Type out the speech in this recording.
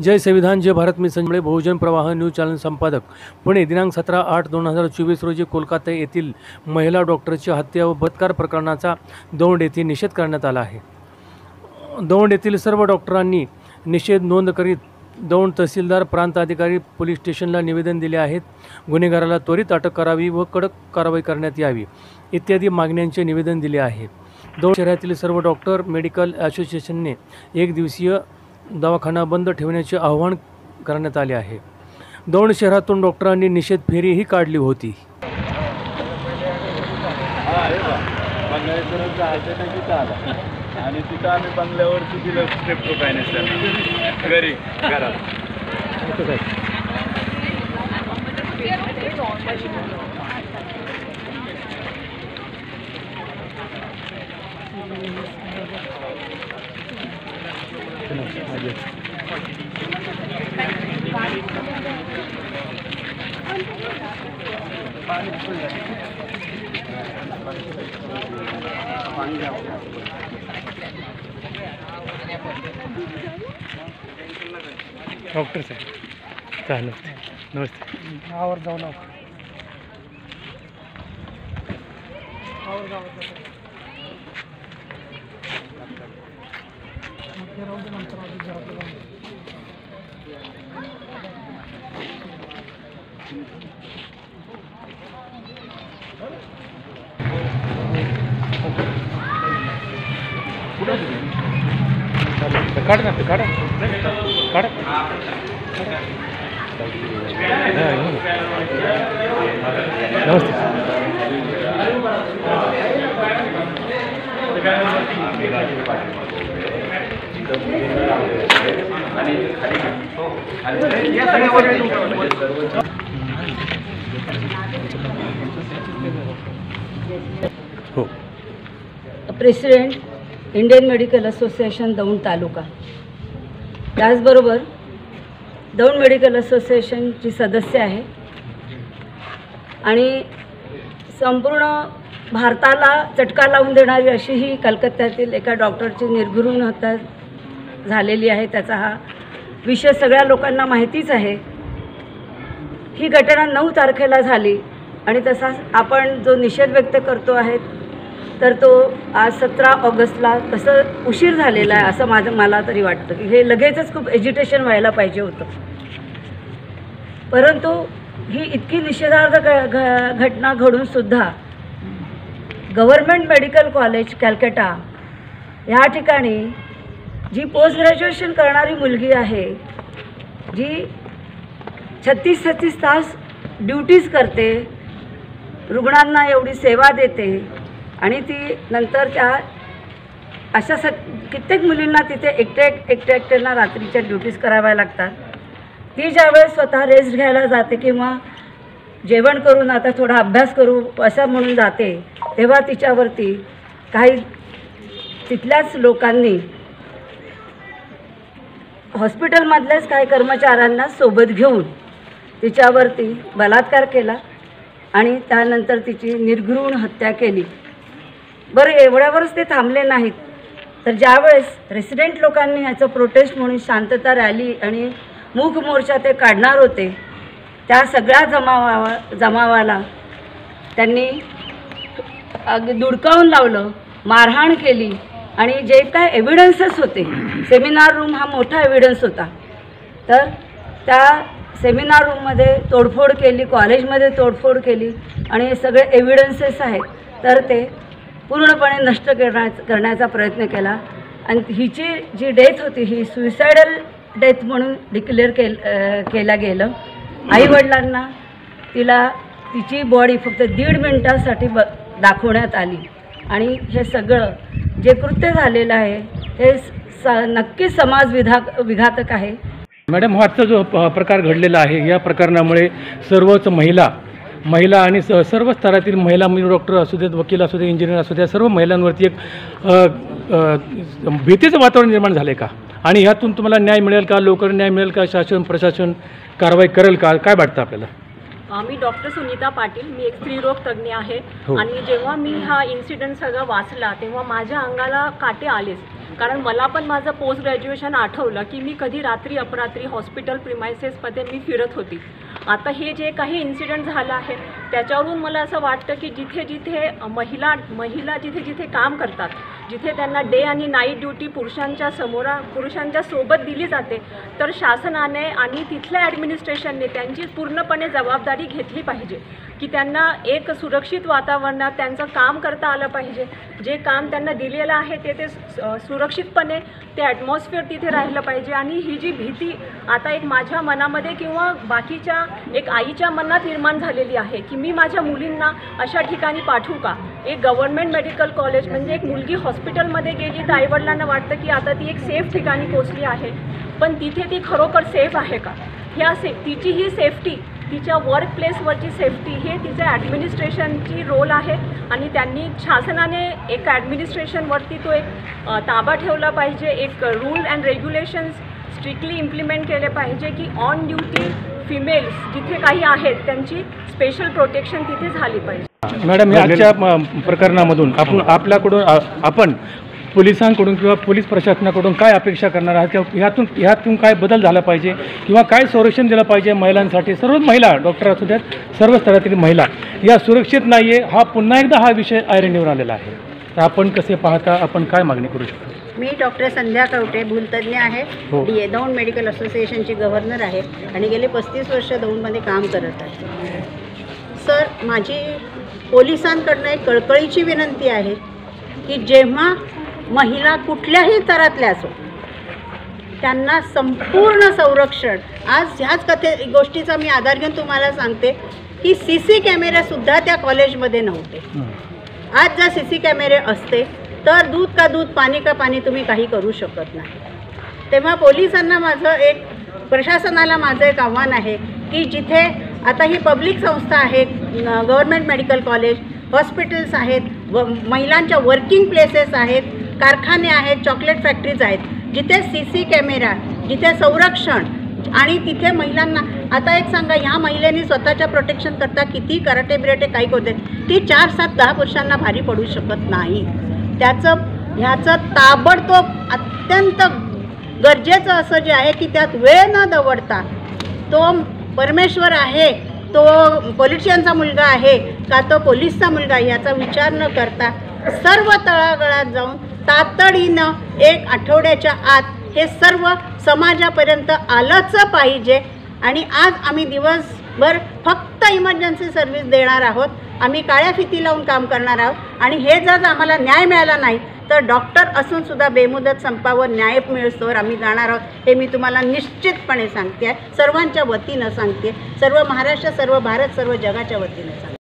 जय संविधान जय भारत। मी संजय बहुजन प्रवाह news channel संपादक पुणे। दिनांक 17/8/2024 रोजी कोलकाता येथील महिला डॉक्टरची हत्या व बलात्कार प्रकरणाचा दौंड येथे निषेध करण्यात आला आहे। दौंड येथील सर्व डॉक्टरांनी निषेध नोंद करीत दौंड तहसीलदार, प्रांत अधिकारी, पोलीस स्टेशनला निवेदन दिले आहेत। गुन्हेगाराला त्वरित अटक करावी व कडक कारवाई करण्यात यावी इत्यादी मागण्यांचे निवेदन दिले आहे। दौंड शहरातील सर्व डॉक्टर मेडिकल असोसिएशनने एक दिवसीय दवाखाना बंद ठेवण्याचे आवाहन करण्यात आले आहे। दौंड शहरातून डॉक्टरांनी निषेध फेरीही काढली होती। आणि तिथं आम्ही बंगल्यावरती दिलं स्ट्रेप्टोकायनेस घरी घरात। डॉक्टर साहेब चालेल, नमस्ते। आवर जाऊ ना काढ ना, काढ काढ। नमस्ते। हो, president Indian medical association Daund taluka, त्याचबरोबर दौंड मेडिकल असोसिएशनची सदस्य आहे आणि संपूर्ण भारताला चटका लावून देणारी अशी ही कलकत्त्यातील एका डॉक्टरची निर्घृण हत्या झालेली आहे। त्याचा हा विषय सगळ्या लोकांना माहितीच आहे। ही घटना 9 तारखेला झाली आणि तसाच आपण जो निषेध व्यक्त करतो आहे तर तो आज 17 ऑगस्टला कसं उशीर झालेला आहे असं मला तरी वाटतं की हे लगेचच खूप एजिटेशन व्हायला पाहिजे होतं। परंतु ही इतकी निषेधार्ह घटना घडूनसुद्धा गव्हर्मेंट मेडिकल कॉलेज कॅलकटा ह्या ठिकाणी जी पोस्ट ग्रॅज्युएशन करणारी मुलगी आहे, जी 36-36 तास ड्युटीज करते, रुग्णांना एवढी सेवा देते आणि ती नंतर त्या अशा कित्येक मुलींना तिथे एकट्यानं रात्रीच्या ड्युटीज कराव्या लागतात। ती ज्यावेळेस स्वतः रेस्ट घ्यायला जाते किंवा जेवण करून आता थोडा अभ्यास करू असं म्हणून जाते, तेव्हा तिच्यावरती काही तिथल्याच लोकांनी, हॉस्पिटलमधल्याच काही कर्मचाऱ्यांना सोबत घेऊन तिच्यावरती बलात्कार केला आणि त्यानंतर तिची निर्घृण हत्या केली। बरं, एवढ्यावरच ते थांबले नाहीत, तर ज्यावेळेस रेसिडेंट लोकांनी ह्याचं प्रोटेस्ट म्हणून शांतता रॅली आणि मूक मोर्चा ते काढणार होते, त्या सगळ्या जमावाला त्यांनी धुडकावून लावलं, मारहाण केली आणि जे काय एव्हिडन्सेस होते, सेमिनार रूम हा मोठा एव्हिडन्स होता, तर त्या सेमिनार रूममध्ये तोडफोड केली, कॉलेजमध्ये तोडफोड केली आणि हे सगळे एव्हिडन्सेस आहेत तर ते पूर्णपणे नष्ट करण्याचा प्रयत्न केला आणि हिची जी डेथ होती ही सुइसायडल डेथ म्हणून डिक्लेअर केलं गेलं। आईवडिलांना तिची बॉडी फक्त 1.5 मिनिटासाठी दाखवण्यात आली आणि हे सगळं जे कृत्य झालेलं आहे हे नक्कीच विघातक आहे। मॅडम, आजचा जो प्रकार घडलेला आहे या प्रकरणामुळे सर्वच महिला आणि सर्व स्तरातील महिला, डॉक्टर असू देत, वकील असू दे, इंजिनियर असू द्या, सर्व महिलांवरती एक भीतीचं वातावरण निर्माण झाले का? आणि ह्यातून तुम्हाला न्याय मिळेल का? लवकर न्याय मिळेल का? शासन प्रशासन कारवाई करेल का? काय वाटतं आपल्याला? मी डॉक्टर सुनीता पाटील, मी एक स्त्रीरोग तज्ञ आहे आणि जेव्हा मी हा इन्सिडेंट सगळं वाचला तेव्हा माझ्या अंगाला काटे आलेच। कारण मला पण माझं पोस्ट ग्रॅज्युएशन आठवलं की मी कधी रात्री अपरात्री हॉस्पिटल प्रिमायसेसमध्ये मी फिरत होती. आता हे जे काही इन्सिडेंट झालं आहे त्याच्यावरून मला असं वाटतं की जिथे जिथे महिला जिथे जिथे काम करतात, जिथे त्यांना डे आणि नाईट ड्युटी पुरुषांच्या सोबत दिली जाते, तर शासनाने आणि तिथल्या ॲडमिनिस्ट्रेशनने त्यांची पूर्णपणे जबाबदारी घेतली पाहिजे की त्यांना एक सुरक्षित वातावरणात त्यांचं काम करता आलं पाहिजे. जे काम त्यांना दिलेलं आहे ते सुरक्षितपणे ते ॲटमॉस्फिअर तिथे राहिलं पाहिजे. आणि ही जी भीती आता एक माझ्या मनामध्ये किंवा बाकीच्या एक आईच्या मनात निर्माण झालेली आहे की मी माझ्या मुलींना अशा ठिकाणी पाठवू का. एक गव्हर्नमेंट मेडिकल कॉलेज म्हणजे एक मुलगी हॉस्पिटलमध्ये गेली तर आईवडिलांना वाटतं की आता ती एक सेफ ठिकाणी पोचली आहे, पण तिथे ती खरोखर सेफ आहे का. तिची ही सेफ्टी, तिच्या वर्क प्लेसवरची सेफ्टी हे तिचं ॲडमिनिस्ट्रेशनची रोल आहे. आणि त्यांनी शासनाने एक ॲडमिनिस्ट्रेशनवरती तो एक ताबा ठेवला पाहिजे. एक rule and regulations strictly implement केले पाहिजे की ऑन ड्युटी फिमेल्स जिथे काही आहेत त्यांची स्पेशल प्रोटेक्शन तिथे झाली पाहिजे. मॅडम, आजच्या प्रकरणामधून आपण पोलिसांकडून किंवा पोलीस प्रशासनाकडून काय अपेक्षा करणार आहात किंवा ह्यातून काय बदल झाला पाहिजे किंवा काय संरक्षण दिलं पाहिजे महिलांसाठी. सर्व महिला, डॉक्टर असू द्यात, सर्व स्तरातील महिला या सुरक्षित नाही आहे, हा पुन्हा एकदा हा विषय ऐरणीवर आलेला आहे. तर आपण कसे पाहता, आपण काय मागणी करू शकतो. मी डॉक्टर संध्या कवटे, भूलतज्ञ आहे. दौंड मेडिकल असोसिएशनची गव्हर्नर आहे आणि गेले 35 वर्ष दौंडमध्ये काम करत आहे. सर, माझी पोलिसांकडनं एक कळकळीची विनंती आहे की जेव्हा महिला कुठल्याही स्तरातल्या असो त्यांना संपूर्ण संरक्षण. आज ह्याच गोष्टीचा मी आधार घेऊन तुम्हाला सांगते की CC कॅमेरासुद्धा त्या कॉलेजमध्ये नव्हते. आज जर CC कॅमेरे असते तर दूध का दूध, पाणी का पाणी तुम्ही काही करू शकत नाही. तेव्हा पोलिसांना माझं एक, प्रशासनाला माझं एक आव्हान आहे की जिथे आता ही पब्लिक संस्था आहे, गव्हर्नमेंट मेडिकल कॉलेज, हॉस्पिटल्स आहेत, महिलांच्या वर्किंग प्लेसेस आहेत, कारखाने आहेत, चॉकलेट फॅक्टरीज आहेत, जिथे CC कॅमेरा, जिथे संरक्षण आणि तिथे महिलांना. आता एक सांगा, ह्या महिलेने स्वतःच्या प्रोटेक्शन करता किती कराटे बिराटे काही करते, ती 4, 7, 10 पुरुषांना भारी पडू शकत नाही. ह्याचं ताबडतोब अत्यंत गरजेचं असं जे आहे की त्यात वेळ न दवडता, तो परमेश्वर आहे, तो पॉलिटिशियनचा मुलगा आहे का तो पोलीसचा मुलगा, याचा विचार न करता सर्व तळागाळात जाऊन तातडीनं 1 आठवड्याच्या आत हे सर्व समाजापर्यंत आलंच पाहिजे. आणि आज आम्ही दिवसभर फक्त इमर्जन्सी सर्व्हिस देणार आहोत. आम्ही काळ्या फिती लावून काम करणार आहोत. आणि हे जर आम्हाला न्याय मिळाला नाही तर डॉक्टर असूनसुद्धा बेमुदत संपावर न्याय मिळस्तोवर आम्ही जाणार आहोत. हे मी तुम्हाला निश्चितपणे सांगते आहे, सर्वांच्या वतीनं सांगते, सर्व महाराष्ट्र, सर्व भारत, सर्व जगाच्या वतीनं सांगते.